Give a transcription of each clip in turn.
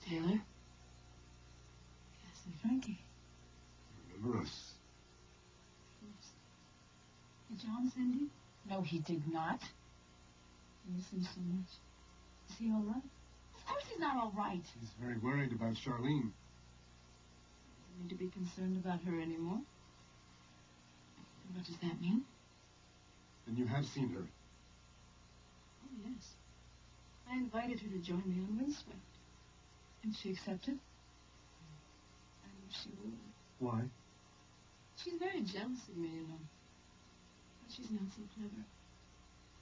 Taylor? Cass and Frankie. Remember us? Yes. Did John send you? No, he did not. He misses him so much. Is he all right? Of course he's not all right. He's very worried about Sharlene. He doesn't need to be concerned about her anymore. And what does that mean? Then you have seen her. Oh, yes. I invited her to join me on Windswept. And she accepted. I knew she would. Why? She's very jealous of me, you know. But she's not so clever.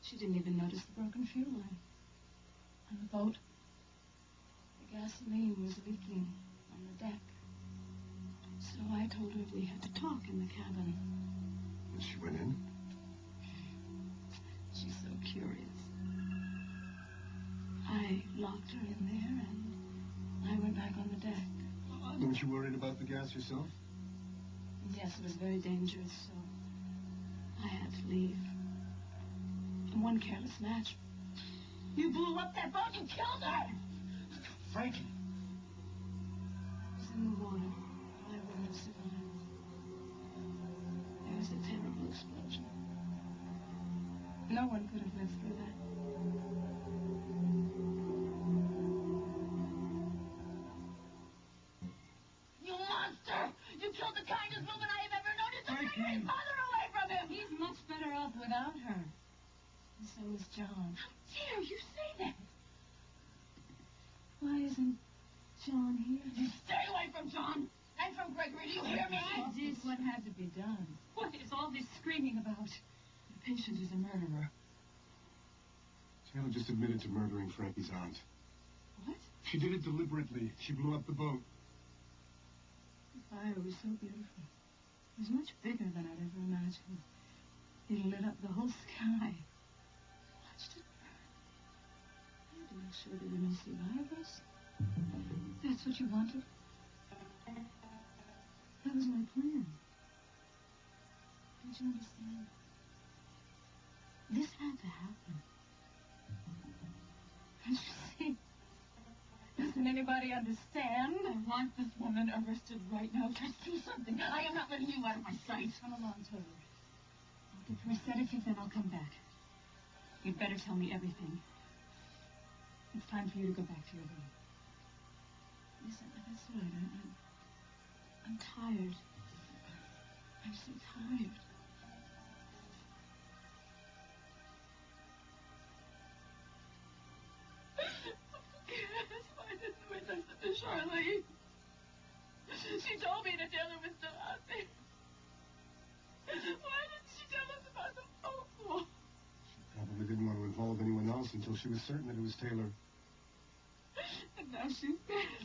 She didn't even notice the broken fuel line. On the boat, the gasoline was leaking on the deck. So I told her we had to talk in the cabin. And she went in? She's so curious. I locked her in there, and I went back on the deck. Weren't you worried about the gas yourself? Yes, it was very dangerous, so I had to leave. And one careless match. You blew up that boat, you killed her! Frankie! I was in the water. I wouldn't have survived. There was a terrible explosion. No one could have lived through that. You monster! You killed the kindest woman I have ever known. You took my great mother away from him! He's much better off without her. And so is John. How dare you say that? Why isn't John here? You stay away from John! And from Gregory, do you hear me? I did what had to be done. What is all this screaming about? The patient is a murderer. Taylor just admitted to murdering Frankie's aunt. What? She did it deliberately. She blew up the boat. The fire was so beautiful. It was much bigger than I'd ever imagined. It lit up the whole sky. I watched it burn. I had to make sure there were no survivors. That's what you wanted? That was my plan. Don't you understand? This had to happen. Don't you see? Doesn't anybody understand? I want this woman arrested right now. Just do something. I am not letting you out of my sight. Come along, Taylor. I'll give her a sedative, then I'll come back. You'd better tell me everything. It's time for you to go back to your room. Yes, that's right. I'm tired. I'm so tired. Yes, why didn't we listen to Sharlene? She told me that Taylor was still out there. Why didn't she tell us about the phone call? She probably didn't want to involve anyone else until she was certain that it was Taylor. And now she's dead.